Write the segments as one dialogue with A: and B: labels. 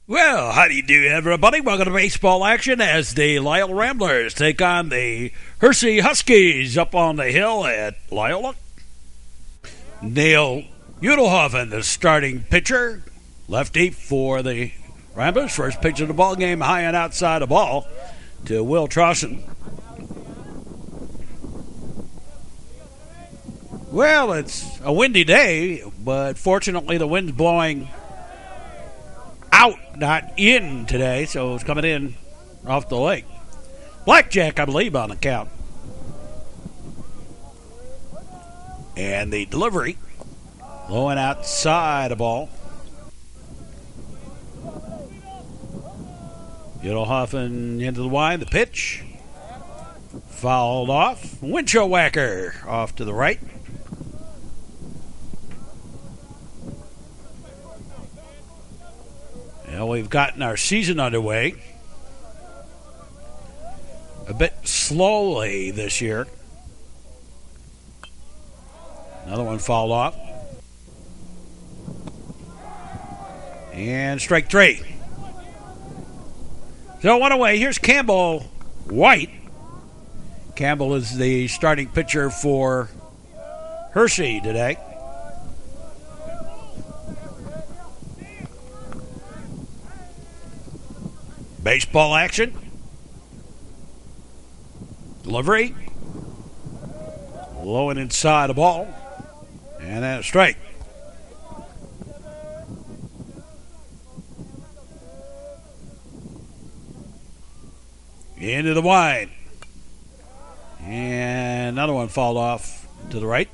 A: Well, how do you do, everybody? Welcome to baseball action as the Loyola Ramblers take on the Hersey Huskies up on the hill at Loyola. Neil Udelhoffen, the starting pitcher, lefty for the Ramblers. First pitch of the ball game, high and outside the ball to Will Trauson. Well, it's a windy day, but fortunately the wind's blowing out, not in today, so it's coming in off the lake. Blackjack, I believe, on the count. And the delivery, low and outside the ball. Udelhoffen into the wide, the pitch. Fouled off. Windshield whacker off to the right. Well, we've gotten our season underway a bit slowly this year. Another one fouled off. And strike three. So one away. Here's Campbell White. Campbell is the starting pitcher for Hersey today. Baseball action. Delivery. Low and inside the ball. And then a strike. Into the wide. And another one fouled off to the right.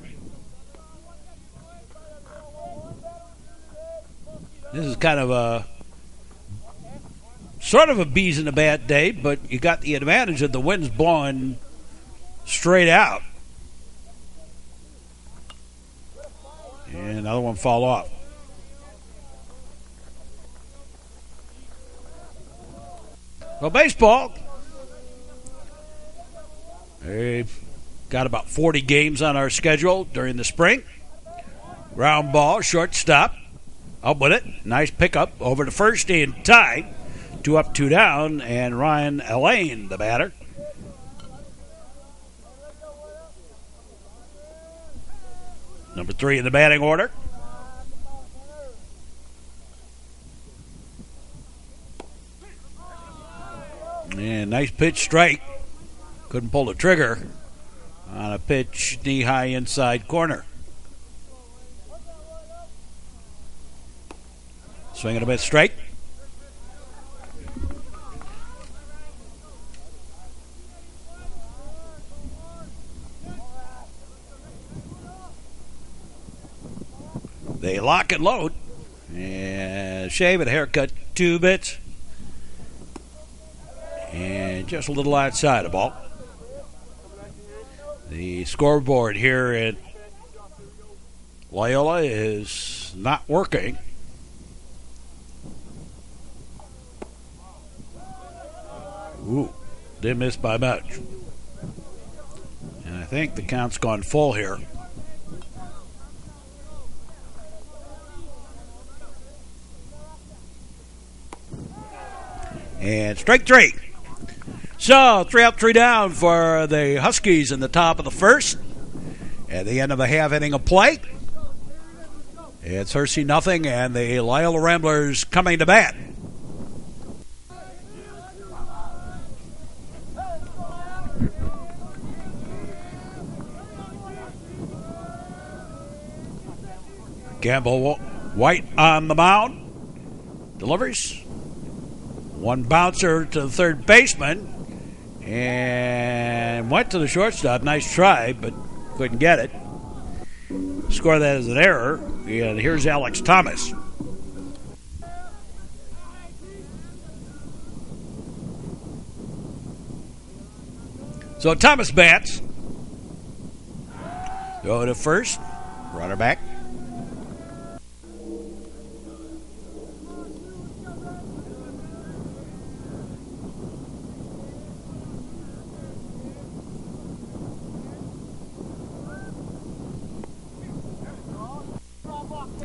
A: This is kind of a sort of a bees in a bad day, but you got the advantage of the wind's blowing straight out. And another one fall off. Well, baseball, we've got about 40 games on our schedule during the spring. Ground ball, shortstop, up with it. Nice pickup over to first in tie. 2 up, 2 down, and Ryan Elaine, the batter. Number 3 in the batting order. And nice pitch, strike. Couldn't pull the trigger on a pitch knee-high inside corner. Swinging a bit, strike. They lock and load. And shave and haircut 2 bits. And just a little outside the ball. The scoreboard here at Loyola is not working. Ooh, did miss by much. And I think the count's gone full here. And strike 3. So 3 up, 3 down for the Huskies in the top of the first. At the end of a half inning of play. It's Hersey nothing and the Loyola Ramblers coming to bat. Campbell White on the mound. Delivers. One bouncer to the third baseman. And went to the shortstop. Nice try, but couldn't get it. Score that as an error. And here's Alex Thomas. So Thomas bats. Go to first. Runner back.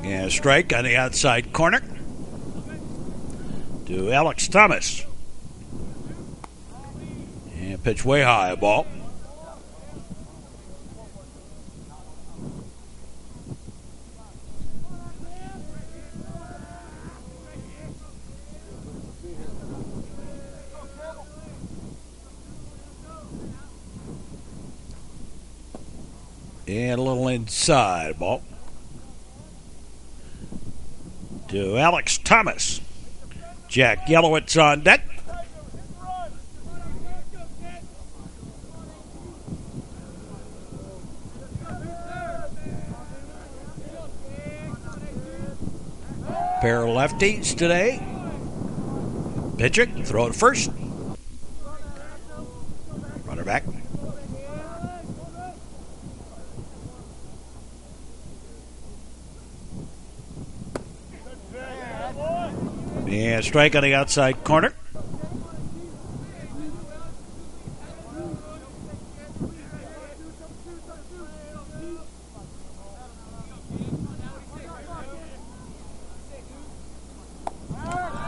A: And a strike on the outside corner. to Alex Thomas. And pitch way high, a ball. And a little inside ball to Alex Thomas. Jack Yellowitz on deck. Pair of lefties today. Pitching, throw it first. Runner back. And strike on the outside corner.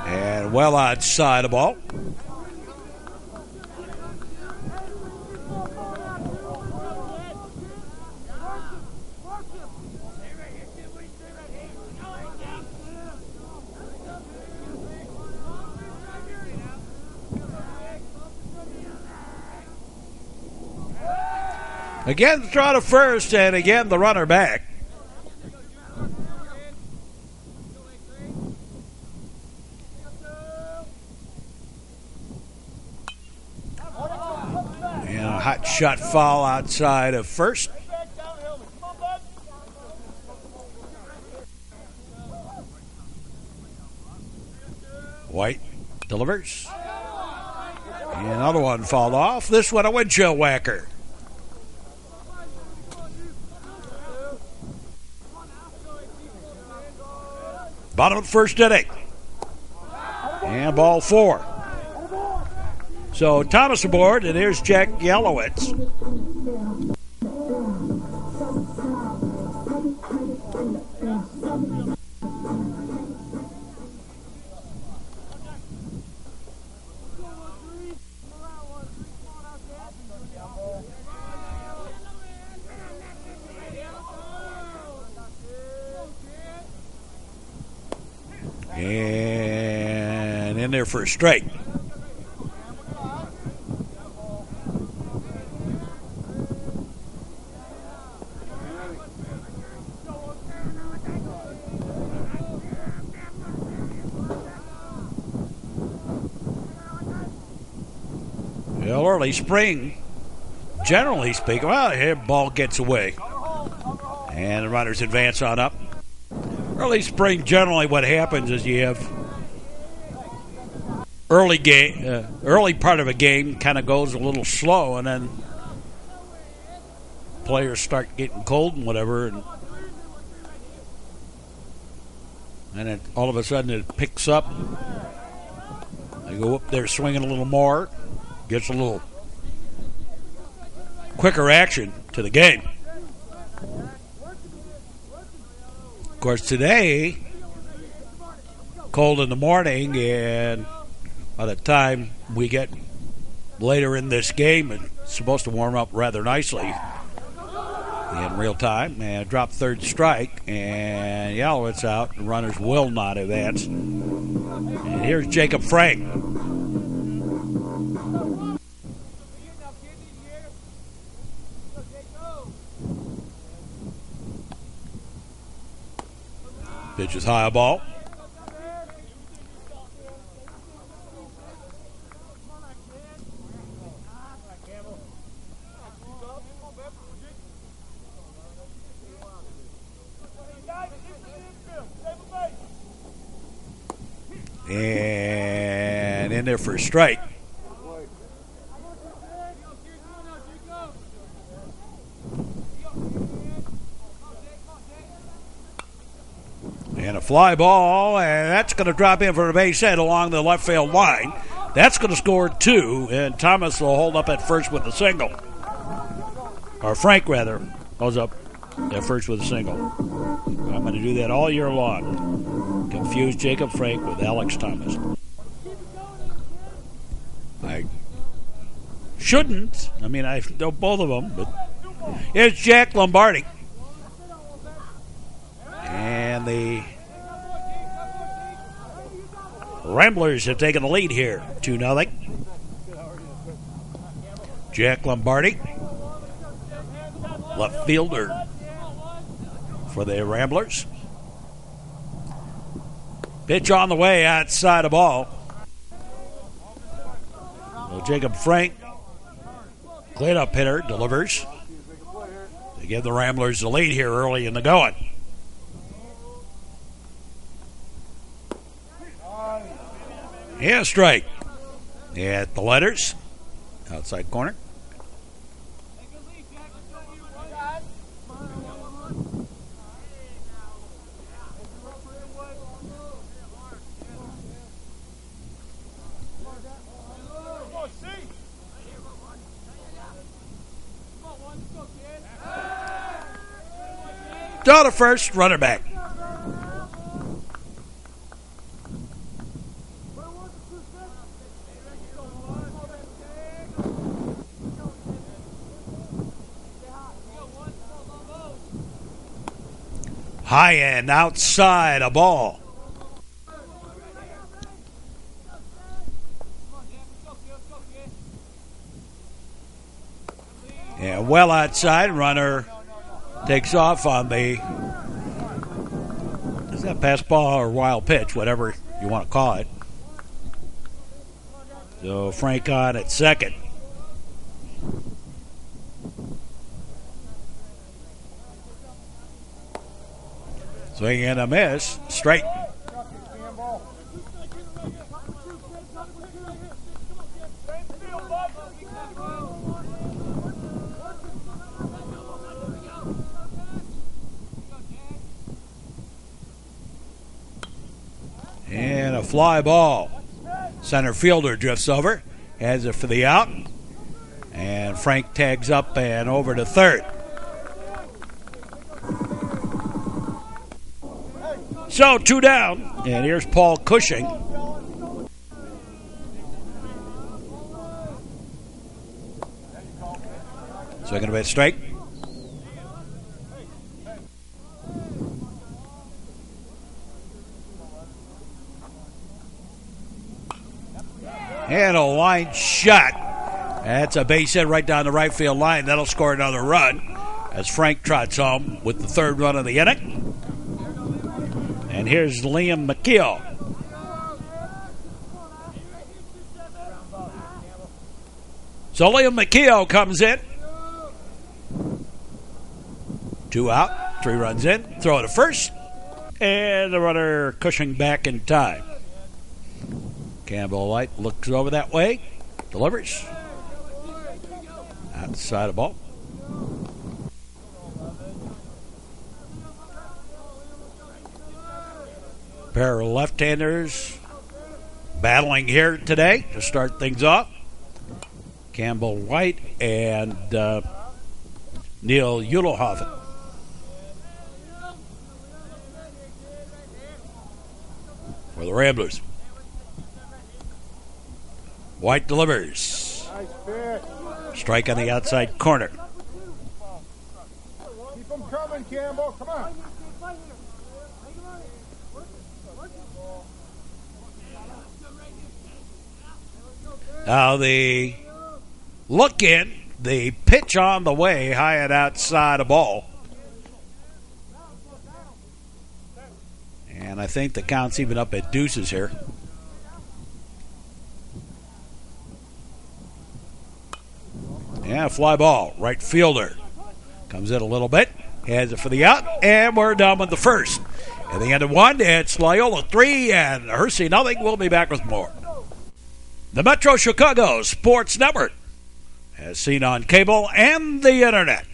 A: And well outside the ball. Again, the throw to first, and again, the runner back. And a hot shot foul outside of first. White delivers. And another one fouled off. This one a windshield whacker. Bottom of the first inning. And ball 4. So Thomas aboard, and here's Jack Yellowitz. And in there for a strike. Well, early spring, generally speaking, well, here ball gets away. And the runners advance on up. Early spring, generally what happens is you have early part of a game kind of goes a little slow, and then players start getting cold and whatever, and then all of a sudden it picks up. They go up there swinging a little more, gets a little quicker action to the game. Of course, today, cold in the morning, and by the time we get later in this game, it's supposed to warm up rather nicely in real time. And drop third strike, and Yellowitz out. The runners will not advance. And here's Jacob Frank. Pitch is high, a ball. And in there for a strike. And a fly ball, and that's going to drop in for a base hit along the left field line. That's going to score 2, and Thomas will hold up at first with a single. Or Frank, rather, holds up at first with a single. I'm going to do that all year long. Confuse Jacob Frank with Alex Thomas. I shouldn't. I mean, I know both of them, but here's Jack Lombardi. And the Ramblers have taken the lead here, 2-0. Jack Lombardi, left fielder for the Ramblers. Pitch on the way, outside the ball. So Jacob Frank, cleanup hitter, delivers. They give the Ramblers the lead here early in the going. Yeah, strike. At the letters. Outside corner. Draw to first, runner back. High end, outside, a ball. Yeah, well outside, runner takes off on the, is that pass ball or wild pitch, whatever you want to call it. So Frank on at second. Swing and a miss, straight. And a fly ball. Center fielder drifts over, has it for the out. And Frank tags up and over to third. So 2 down, and here's Paul Cushing. Second base strike. And a line shot. That's a base hit right down the right field line. That'll score another run as Frank trots home with the third run of the inning. And here's Liam McKeel. So Liam McKeel comes in. 2 out, 3 runs in. Throw to first. And the runner Cushing back in time. Campbell Light looks over that way. Delivers. Outside the ball. Pair of left-handers battling here today to start things off. Campbell White and Neil Udelhoffen. For the Ramblers. White delivers. Strike on the outside corner.
B: Keep them coming, Campbell. Come on.
A: Now the look in, the pitch on the way, high and outside a ball. And I think the count's even up at deuces here. Yeah, fly ball, right fielder. Comes in a little bit, has it for the out, and we're done with the first. At the end of 1, it's Loyola 3 and Hersey nothing. We'll be back with more. The Metro Chicago Sports Network, as seen on cable and the internet.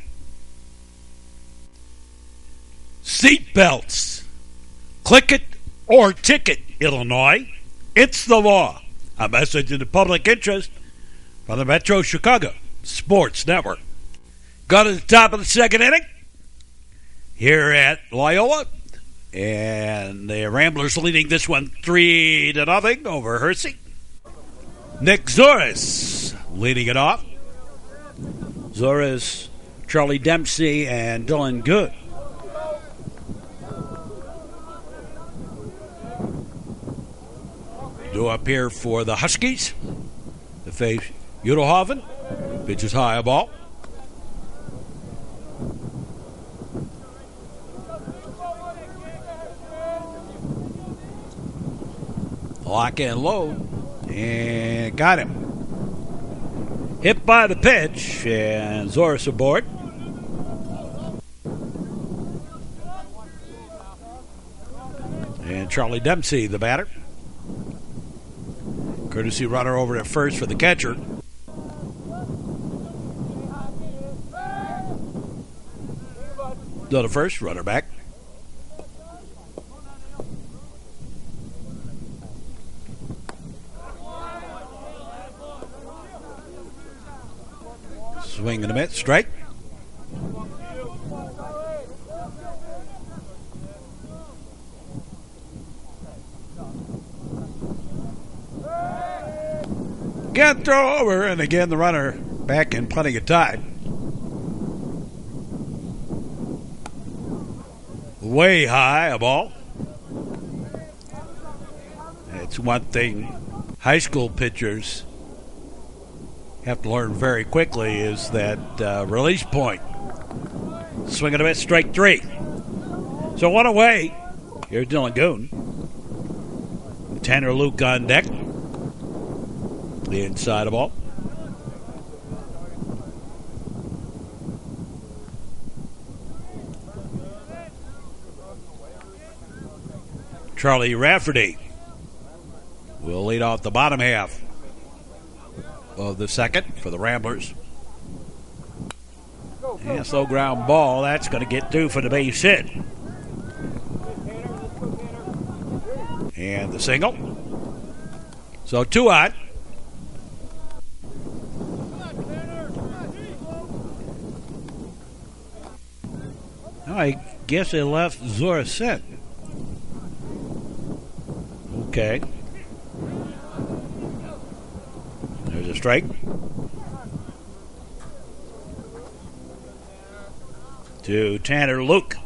A: Seat belts. Click it or ticket, Illinois. It's the law. A message in the public interest from the Metro Chicago Sports Network. Got to the top of the second inning here at Loyola. And the Ramblers leading this one 3-0 over Hersey. Nick Zoris leading it off. Zoris, Charlie Dempsey, and Dylan Good. Due up here for the Huskies. To face Udelhoven. Pitches high a ball. Lock and load. And got him. Hit by the pitch. And Zoris aboard. And Charlie Dempsey, the batter. Courtesy runner over at first for the catcher. Go to first, runner back. Swing and a miss, strike. Get throw over, and again the runner back in plenty of time. Way high, a ball. It's one thing high school pitchers have to learn very quickly is that release point. Swing and a miss, strike three. So one away. Here's Dylan Goon. Tanner Luke on deck. The inside of ball. Charlie Rafferty will lead off the bottom half of the second for the Ramblers. And slow ground ball. That's going to get through for the base hit. And the single. So 2 out. I guess they left Zoris set. Okay. There's a strike. To Tanner Luke.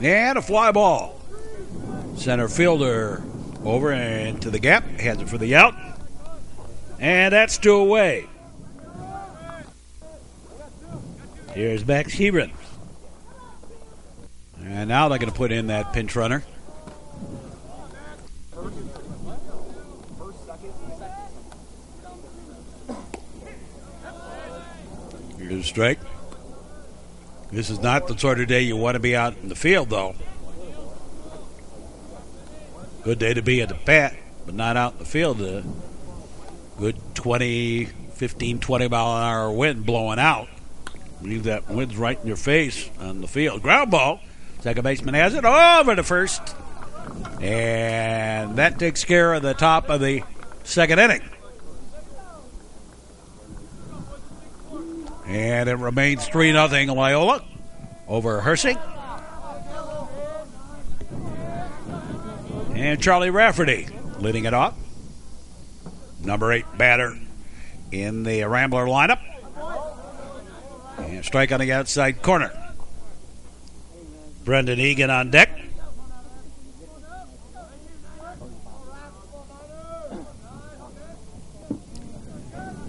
A: And a fly ball. Center fielder over into the gap. Has it for the out. And that's 2 away. Here's Max Hebron. And now they're going to put in that pinch runner. Here's a strike. This is not the sort of day you want to be out in the field, though. Good day to be at the bat, but not out in the field. Good 15, 20 mile an hour wind blowing out. Leave that wind's right in your face on the field. Ground ball. Second baseman has it over to first. And that takes care of the top of the second inning. And it remains 3-0 Loyola over Hersey. And Charlie Rafferty leading it off. Number 8 batter in the Rambler lineup. And strike on the outside corner. Brendan Egan on deck.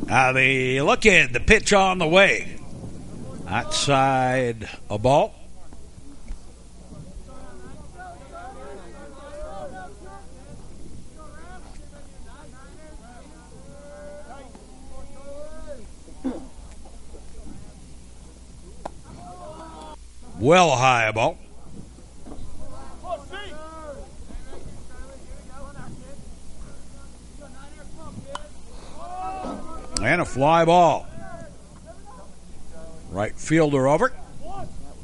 A: Now the look in, the pitch on the way. Outside a ball. Well high a ball. And a fly ball. Right fielder over.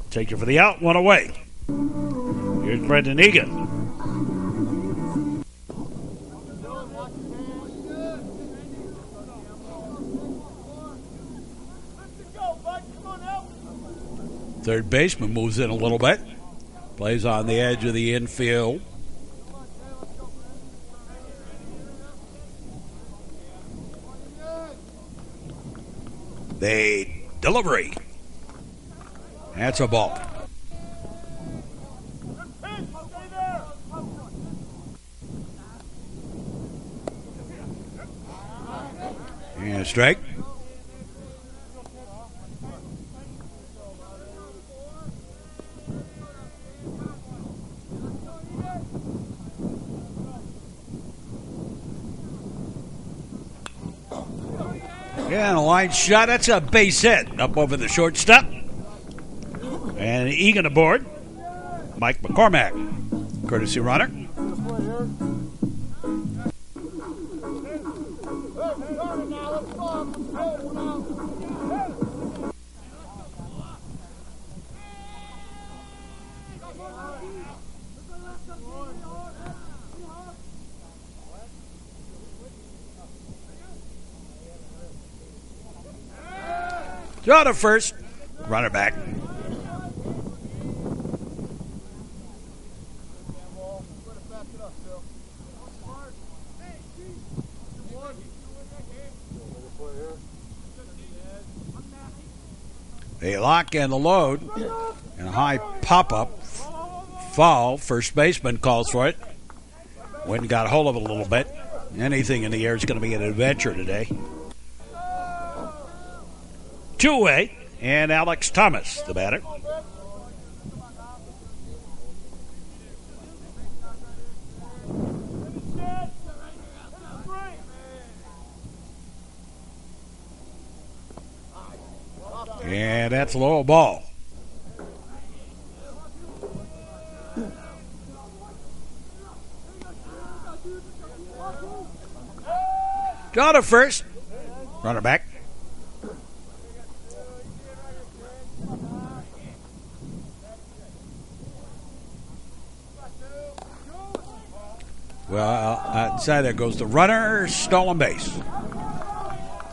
A: Take it for the out, 1 away. Here's Brendan Egan. Third baseman moves in a little bit. Plays on the edge of the infield. The delivery. That's a ball. And a strike. Yeah, and a line shot. That's a base hit up over the shortstop. And Egan aboard. Mike McCormack, courtesy runner. Draw to first. Runner back. A lock and the load. And a high pop-up. Foul. First baseman calls for it. Went and got a hold of it a little bit. Anything in the air is going to be an adventure today. Two-way, and Alex Thomas, the batter. And that's a low ball. Draw to first. Runner back. Well, outside there goes the runner, stolen base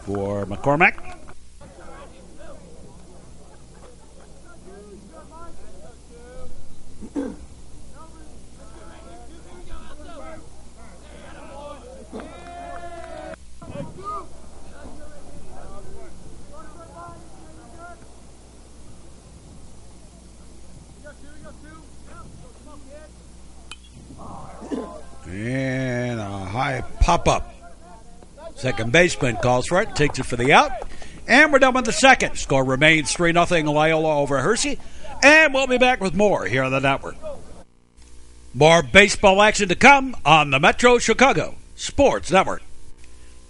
A: for McCormack. And a high pop-up. Second baseman calls for it, takes it for the out. And we're done with the second. Score remains 3-0 Loyola over Hersey. And we'll be back with more here on the network. More baseball action to come on the Metro Chicago Sports Network.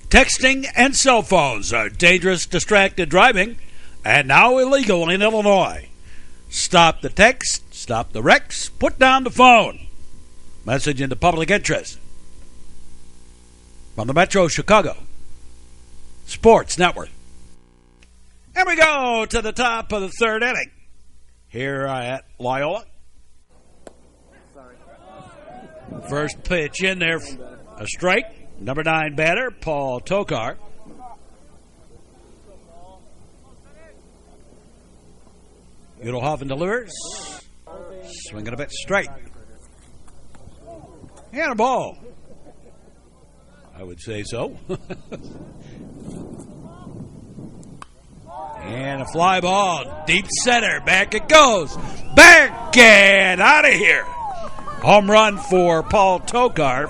A: Texting and cell phones are dangerous, distracted driving, and now illegal in Illinois. Stop the text, stop the wrecks, put down the phone. Message into public interest from the Metro Chicago Sports Network. And we go to the top of the third inning here at Loyola. First pitch in there, a strike. Number 9 batter, Paul Tokar. Udelhoffen delivers. Swinging a bit straight. And a ball. I would say so. And a fly ball. Deep center. Back it goes. Back and out of here. Home run for Paul Tokar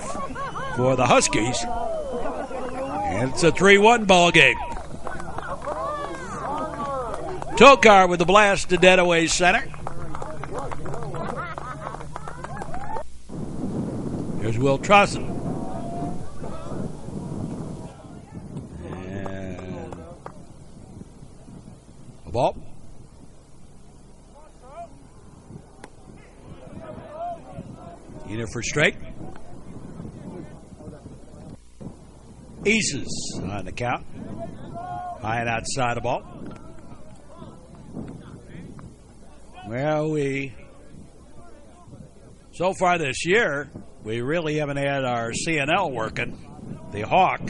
A: for the Huskies. And it's a 3-1 ball game. Tokar with the blast to dead away center. Here's Will Trosson. And a ball. Either for straight. Aces on the count. High and outside the ball. Well, so far this year, we really haven't had our CNL working. The Hawk.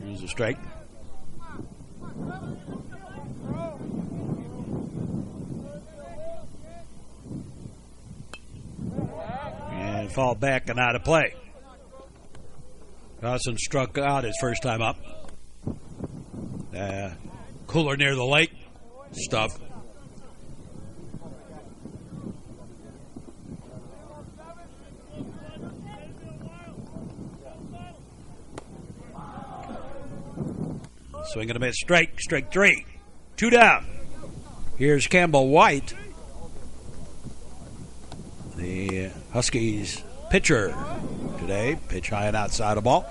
A: Here's a strike. fall back and out of play. Dawson struck out his first time up. Cooler near the lake stuff. Swing and a miss, strike 3. 2 down. Here's Campbell White, the Huskies pitcher today. Pitch high and outside of ball.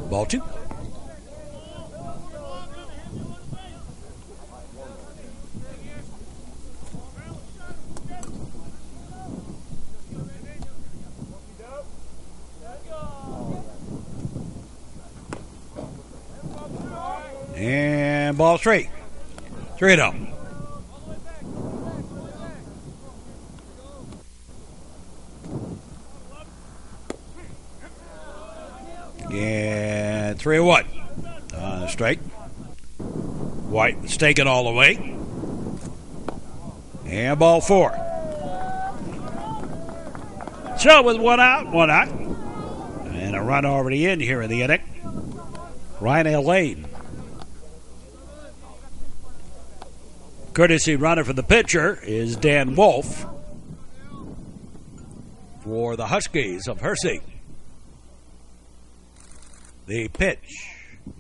A: Ball 2. And ball 3. 3-0. And 3-1. Strike. White mistaken all the way. And ball 4. So with 1 out. And a run already in here in the inning. Ryan Lane. Courtesy runner for the pitcher is Dan Wolf for the Huskies of Hersey. The pitch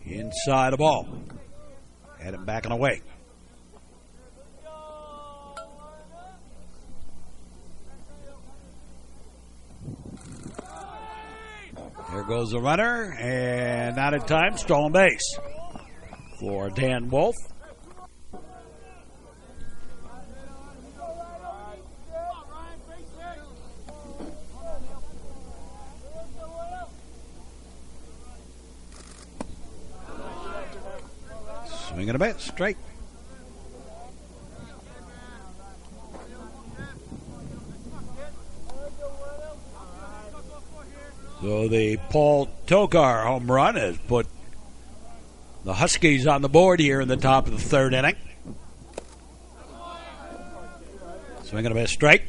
A: inside the ball. Had him back and away. There goes the runner, and not in time, stolen base for Dan Wolf. Swing and a miss, straight. So the Paul Tokar home run has put the Huskies on the board here in the top of the 3rd inning. Swing and a miss, strike.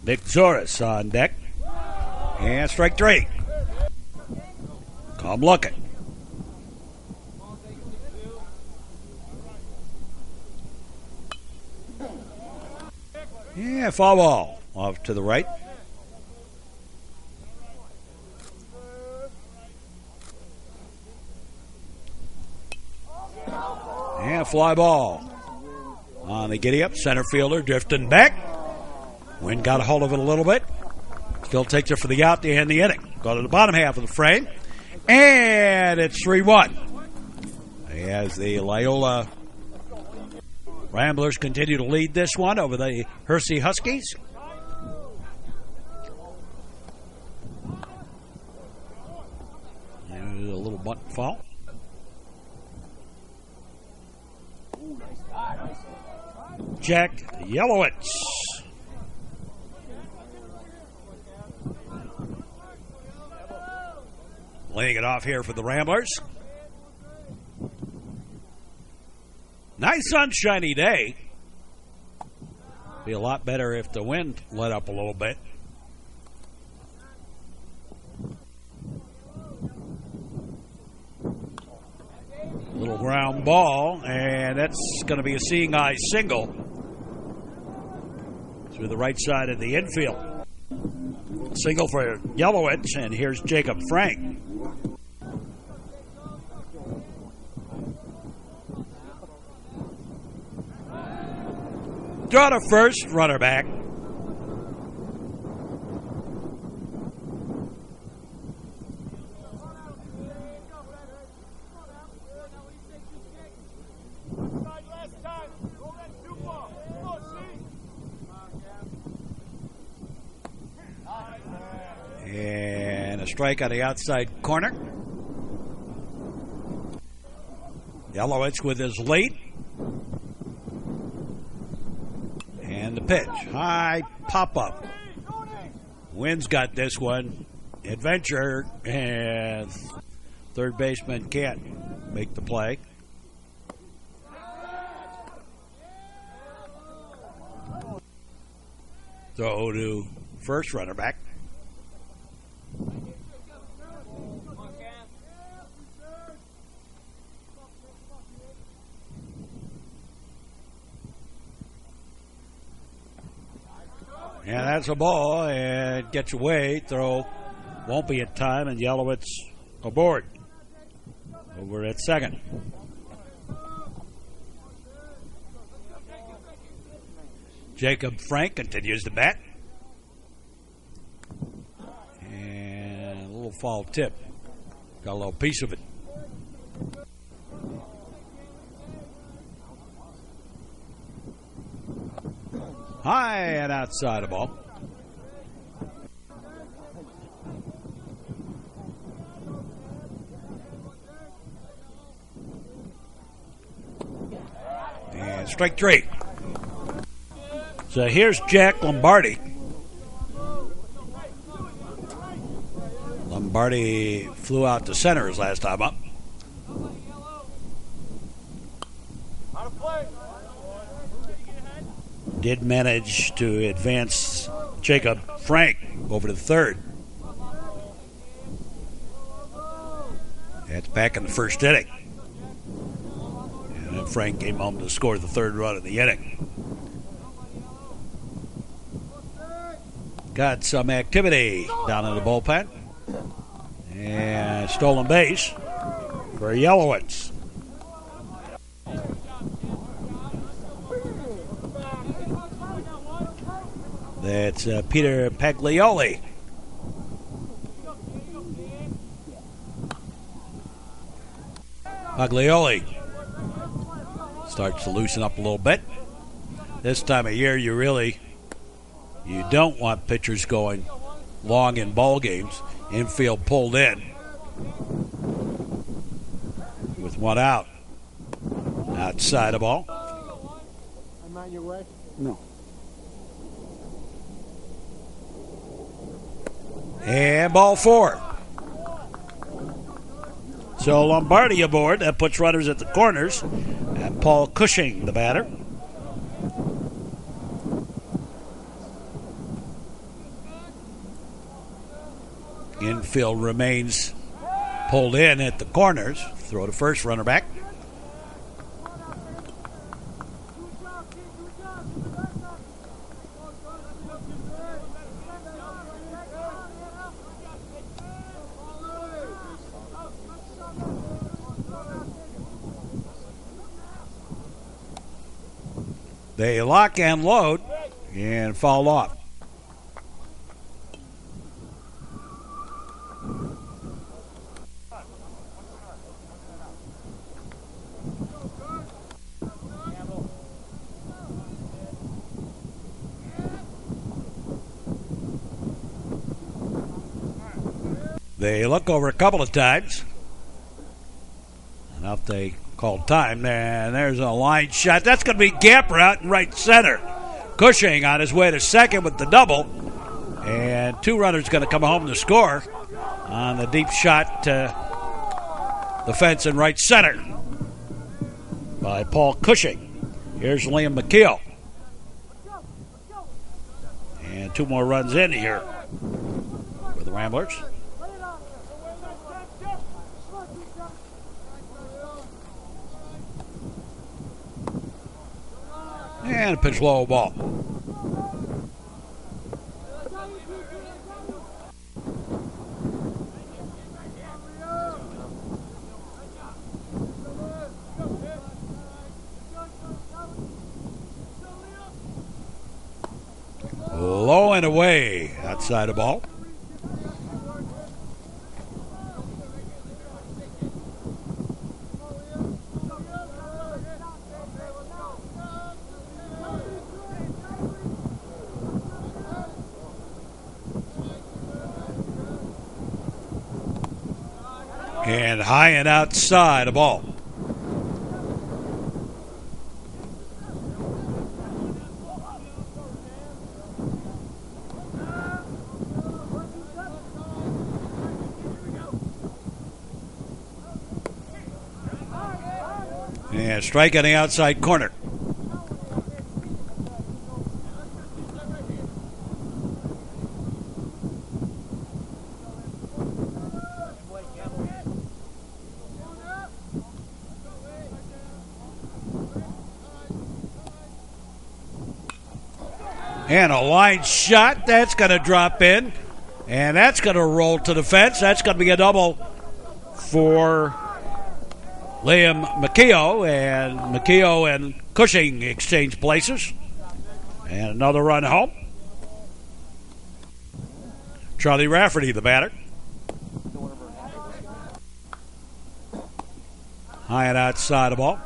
A: Nick Zoris on deck. And strike 3. Come looking. Yeah, foul ball off to the right. And fly ball on the giddy up. Center fielder drifting back. Wind got a hold of it a little bit. Still takes it for the out to end the inning. Go to the bottom half of the frame. And it's 3-1. As the Loyola Ramblers continue to lead this one over the Hersey Huskies. There's a little button foul. Jack Yellowitz. Laying it off here for the Ramblers. Nice sunshiny day. Be a lot better if the wind let up a little bit. Little ground ball, and that's going to be a seeing eye single through the right side of the infield. Single for Yellowitz, and here's Jacob Frank. Draw to first, runner back. And a strike on the outside corner. Yellowitz with his lead. And the pitch. High pop-up. Wind's got this one. adventure, and third baseman can't make the play. Throw to first runner back. And that's a ball, and gets away. Throw won't be in time, and Yellowitz aboard. Over at second. Jacob Frank continues to bat. And a little foul tip. Got a little piece of it. High and outside the ball. And strike three. So here's Jack Lombardi. Lombardi flew out to center his last time up. Did manage to advance Jacob Frank over to the third. That's back in the first inning. And then Frank came home to score the third run of the inning. Got some activity down in the bullpen. And stolen base for Yellowitz. That's Peter Paglioli. Paglioli starts to loosen up a little bit. This time of year, you don't want pitchers going long in ball games. Infield pulled in with one out. Outside the ball.
B: I'm on your way?
C: No.
A: And ball four. So Lombardi aboard. That puts runners at the corners. And Paul Cushing, the batter. Infield remains pulled in at the corners. Throw to first, runner back. They lock and load and foul off. They look over a couple of times. Now if they call time, and there's a line shot. That's going to be Gamper out in right center. Cushing on his way to second with the double. And two runners going to come home to score on the deep shot to the fence in right center by Paul Cushing. Here's Liam McKeel. And two more runs in here for the Ramblers. And a pitch low ball. Low and away outside the ball. And high and outside the ball. And strike on the outside corner. And a line shot. That's going to drop in. And that's going to roll to the fence. That's going to be a double for Liam McKeough. And McKeough and Cushing exchange places. And another run home. Charlie Rafferty, the batter. High and outside the ball.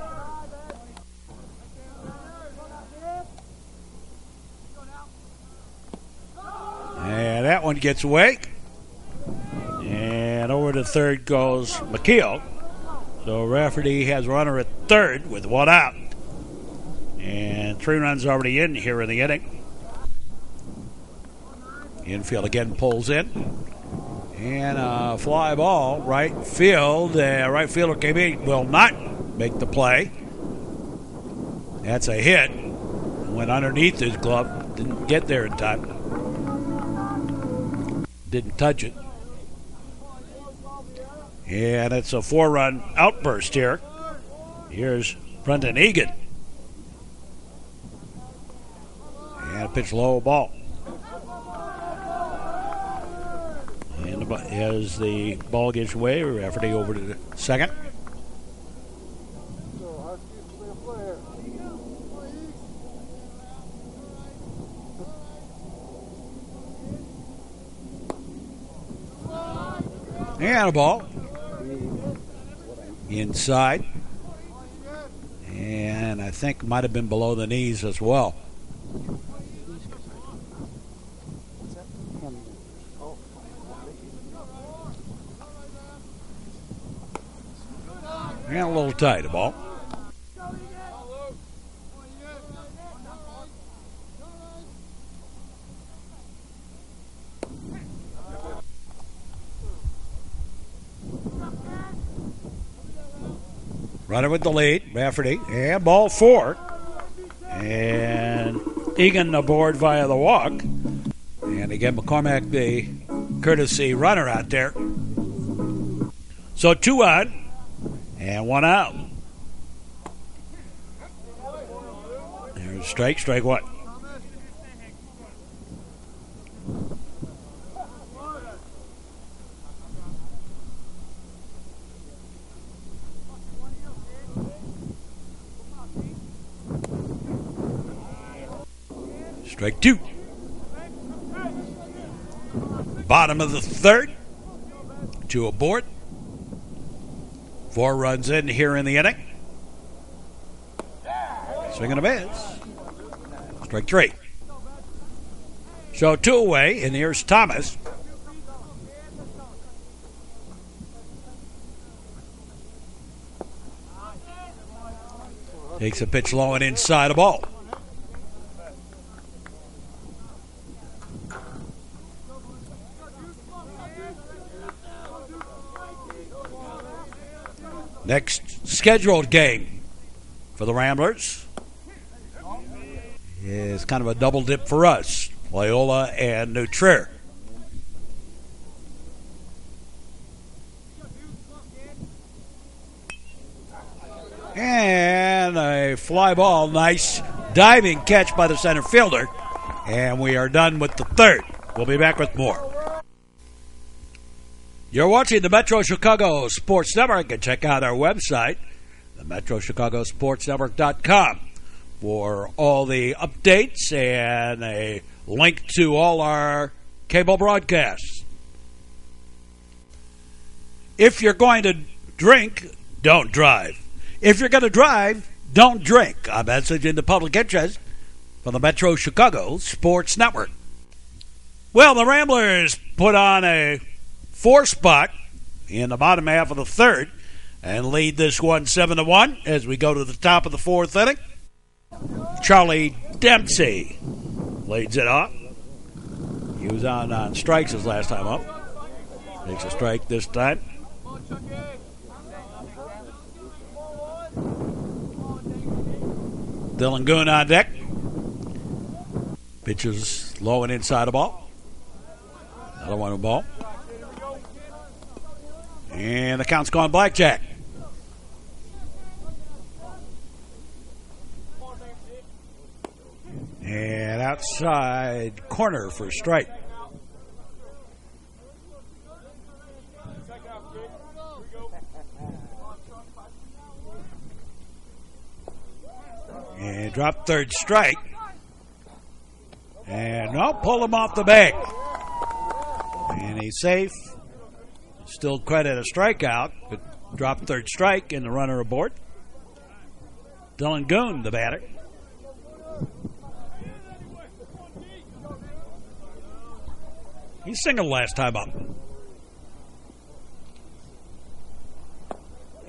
A: And that one gets away. And over to third goes McKeough. So Rafferty has a runner at third with one out. And 3 runs already in here in the inning. Infield again pulls in. And a fly ball, right field. Right fielder came in, will not make the play. That's a hit. Went underneath his glove. Didn't get there in time. Didn't touch it. And it's a 4-run outburst here. Here's Brendan Egan. And a pitch low ball. And as the ball gets away, Rafferty over to the second. And a ball inside, and I think might have been below the knees as well. And a little tight, a ball. Runner with the lead, Rafferty, and ball 4. And Egan aboard via the walk. And again, McCormack, the courtesy runner out there. So 2 on and 1 out. There's strike 1. Strike 2. Bottom of the third. 2 aboard. 4 runs in here in the inning. Swing and a miss. Strike 3. So 2 away, and here's Thomas. Takes a pitch low and inside a ball. Next scheduled game for the Ramblers is kind of a double dip for us. Loyola and New Trier. And a fly ball. Nice diving catch by the center fielder. And we are done with the third. We'll be back with more. You're watching the Metro Chicago Sports Network, and check out our website, the MetroChicagoSportsNetwork.com, for all the updates and a link to all our cable broadcasts. If you're going to drink, don't drive. If you're going to drive, don't drink. A message in the public interest from the Metro Chicago Sports Network. Well, the Ramblers put on a 4 spot in the bottom half of the third and lead this one 7-1 as we go to the top of the 4th inning. Charlie Dempsey leads it off. He was on strikes his last time up. Takes a strike this time. Dylan Goon on deck. Pitches low and inside the ball. Another one ball. And the count's gone blackjack. And outside corner for a strike. And drop third strike. And no, pull him off the bag. And he's safe. Still credit a strikeout, but drop third strike and the runner aboard. Dylan Goon, the batter. He singled last time up.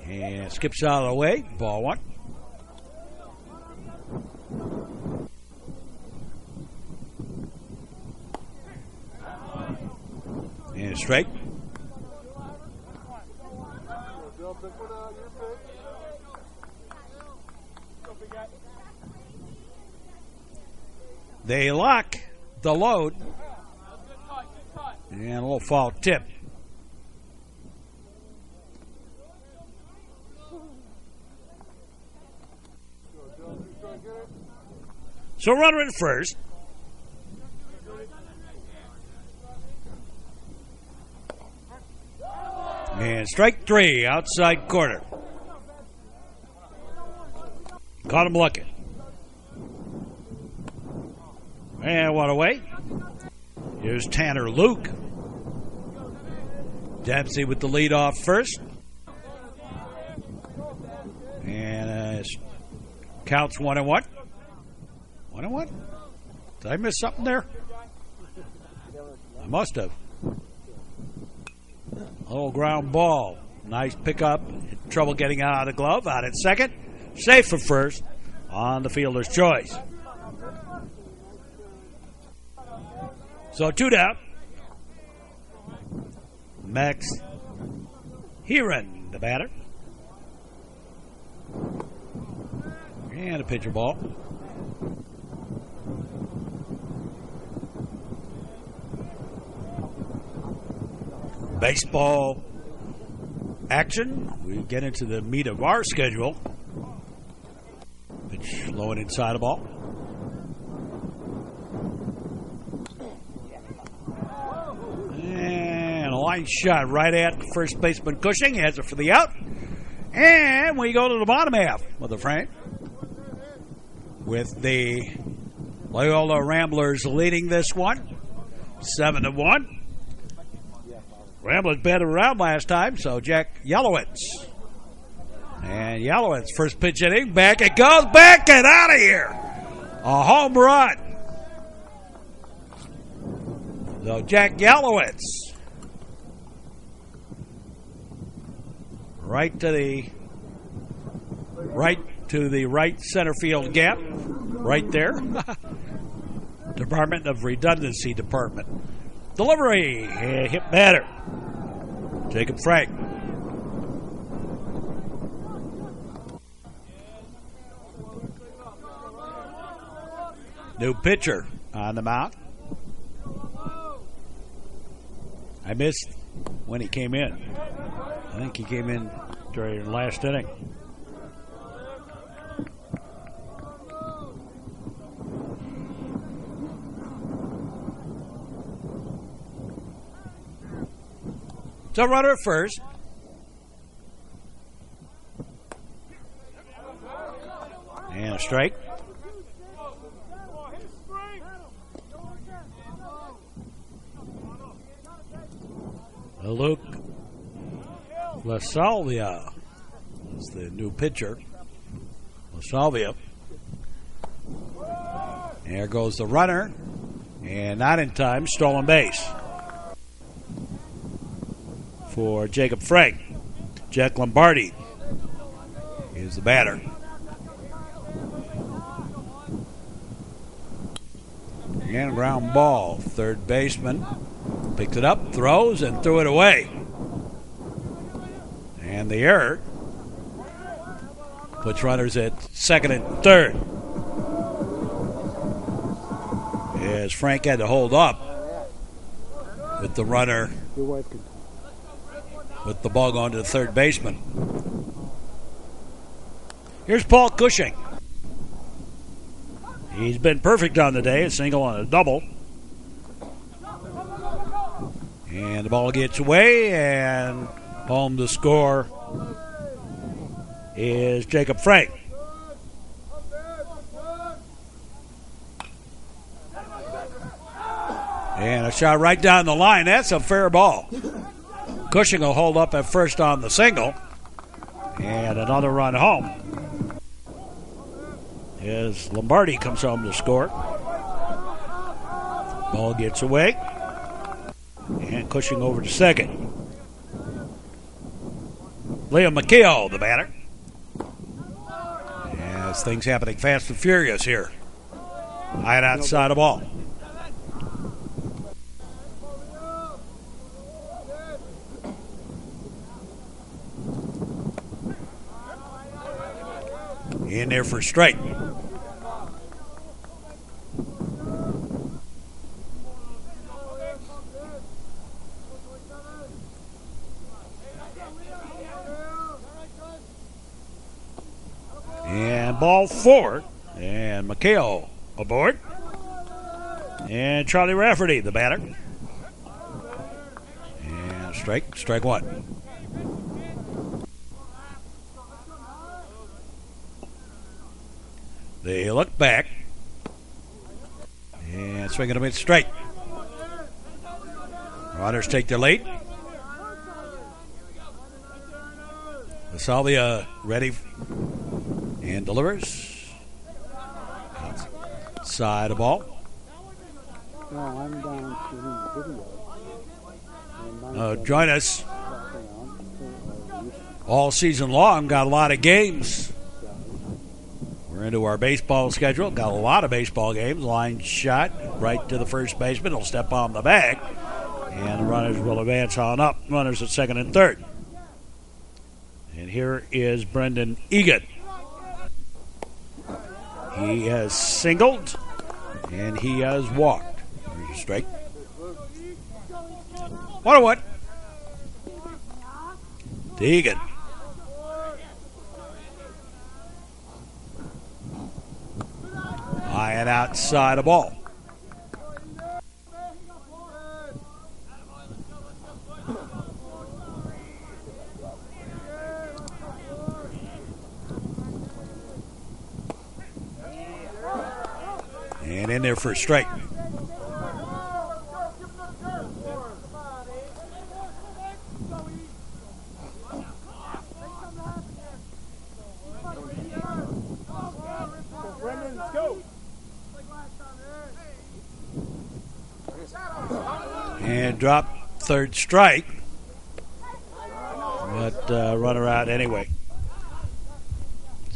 A: And skips out of the way. Ball one. And straight. They lock the load. And a little foul tip. So runner at first. And strike three, outside corner. Caught him looking. And one away. Here's Tanner Luke. Dempsey with the lead off first. And counts 1-1. 1-1? Did I miss something there? I must have. A little ground ball. Nice pickup. Trouble getting out of the glove. Out at second. Safe for first on the fielder's choice. So 2 down. Max Heron, the batter. And a pitcher ball. Baseball action. We get into the meat of our schedule. Pitch low and inside the ball. And a line shot right at first baseman Cushing. He has it for the out. And we go to the bottom half of the frame with the Loyola Ramblers leading this one 7-1. Ramblers batted around last time, so Jack Yellowitz. And Yellowitz, first pitch inning, back it goes, back and out of here. A home run. So Jack Yellowitz, right to the right center field gap, right there. Department of Redundancy Department. Delivery, hit batter. Jacob Frank. New pitcher on the mound. I missed when he came in. I think he came in during the last inning. So runner at first. And a strike. Luke LaSalvia is the new pitcher. LaSalvia. There goes the runner. And not in time, stolen base for Jacob Frank. Jack Lombardi is the batter. And ground ball. Third baseman picked it up, throws, and threw it away. And the error puts runners at second and third. as Frank had to hold up with the runner
B: Your wife can.
A: with the ball going to the third baseman. Here's Paul Cushing. He's been perfect on the day, a single and a double. And the ball gets away, and home to score is Jacob Frank. And a shot right down the line. That's a fair ball. Cushing will hold up at first on the single. And another run home. As Lombardi comes home to score. Ball gets away. And Cushing over to second. Liam McKeough, the batter. As things happening fast and furious here. High and outside the ball. In there for strike. And ball four. And McHale aboard. And Charlie Rafferty, the batter. And strike one. They look back. And swing and a miss straight. Runners take their lead. Salvia ready and delivers. Outside the ball.
B: No, I'm down to video.
A: Join us all season long. Got a lot of games. We're into our baseball schedule. Got a lot of baseball games. Line shot right to the first baseman. He'll step on the bag. And the runners will advance on up. Runners at second and third. And here is Brendan Egan. He has singled. And he has walked. There's a strike. 1-1. To Egan. High and outside the ball. And in there for a strike. And drop third strike. But runner out anyway.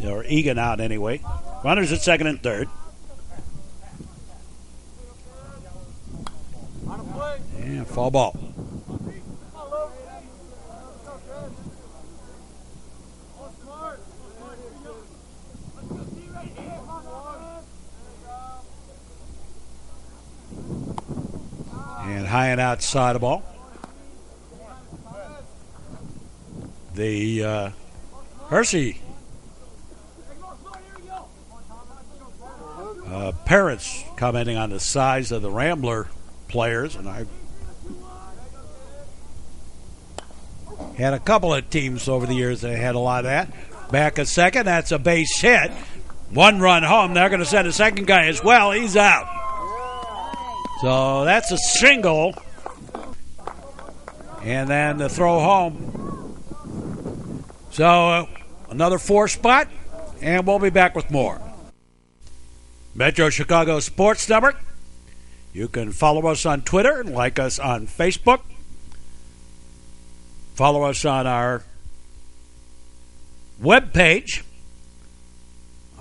A: Or Egan out anyway. Runners at second and third. And foul ball. And high and outside the ball. The Hersey parents commenting on the size of the Rambler players, and I had a couple of teams over the years that had a lot of that. Back a second, that's a base hit. One run home. They're going to send a second guy as well. He's out. So that's a single. And then the throw home. So another 4 spot, and we'll be back with more. Metro Chicago Sports Network. You can follow us on Twitter and like us on Facebook. Follow us on our webpage.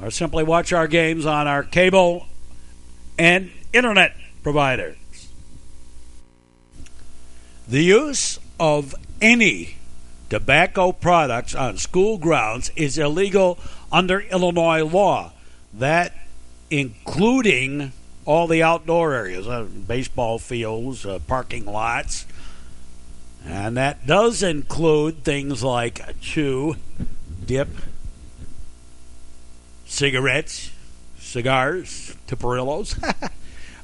A: Or simply watch our games on our cable and internet providers. The use of any tobacco products on school grounds is illegal under Illinois law. That including all the outdoor areas, baseball fields, parking lots. And that does include things like chew, dip, cigarettes, cigars, Tiparillos.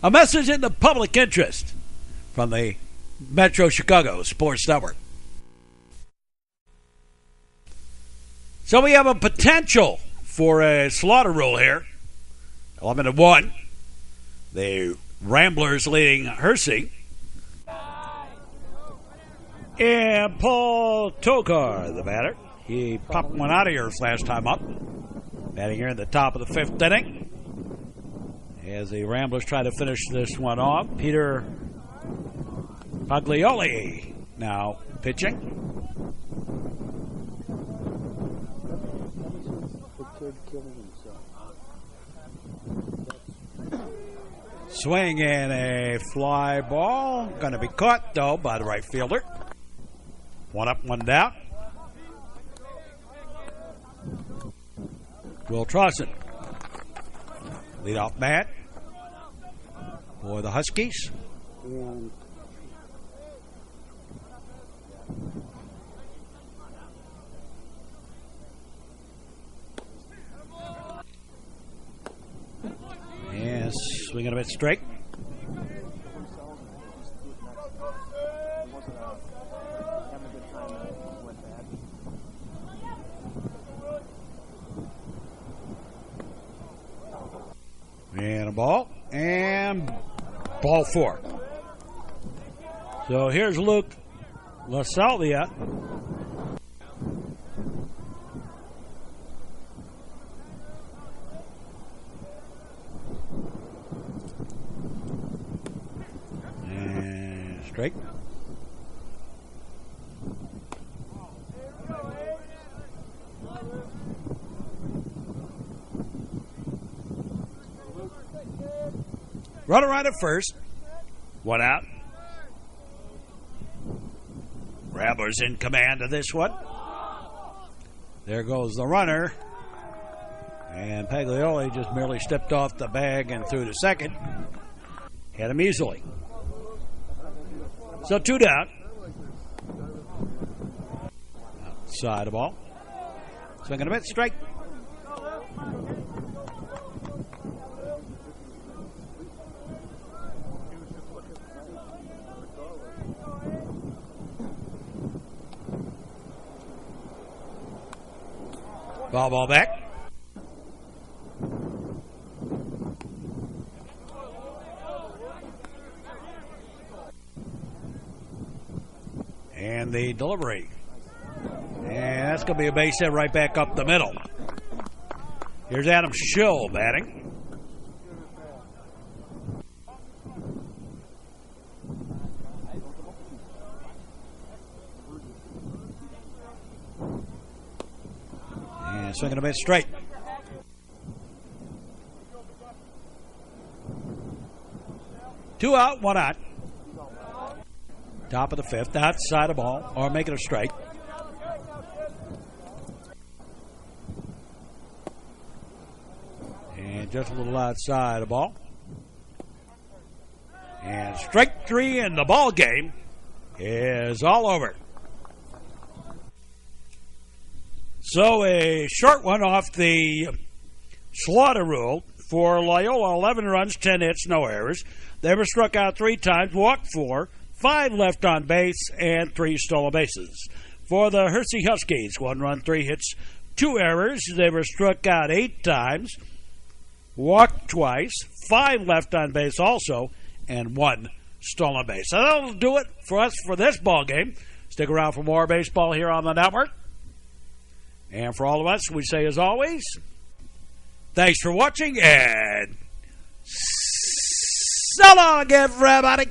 A: A message in the public interest from the Metro Chicago Sports Network. So we have a potential for a slaughter rule here. 11-1. The Ramblers leading Hersey. And Paul Tokar, the batter. He popped one out of here his last time up. Batting here in the top of the 5th inning. As the Ramblers try to finish this one off. Peter Paglioli now pitching.
B: The kid killing himself.
A: Swing and a fly ball. Going to be caught, though, by the right fielder. One up, one down. Will Trosson. Leadoff man for the Huskies. And swinging a bit straight. And a ball. And ball 4. So here's Luke LaSalvia. And straight. Runner right at first. One out. Ramblers in command of this one. There goes the runner. And Paglioli just merely stepped off the bag and threw to second. Had him easily. So 2 down. Outside the ball. Swinging a bit straight. Ball back. And the delivery. And that's going to be a base hit right back up the middle. Here's Adam Schill batting. Swinging a bit straight. Two out, one out. Top of the 5th, outside the ball, or making it straight. And just a little outside the ball. And strike 3 in the ball game is all over. So a short one off the slaughter rule for Loyola. 11 runs, 10 hits, no errors. They were struck out 3 times, walked 4, 5 left on base, and 3 stolen bases. For the Hersey Huskies, 1 run, 3 hits, 2 errors. They were struck out 8 times, walked twice, 5 left on base also, and 1 stolen base. So that'll do it for us for this ball game. Stick around for more baseball here on the network. And for all of us, we say as always, thanks for watching and so long, everybody.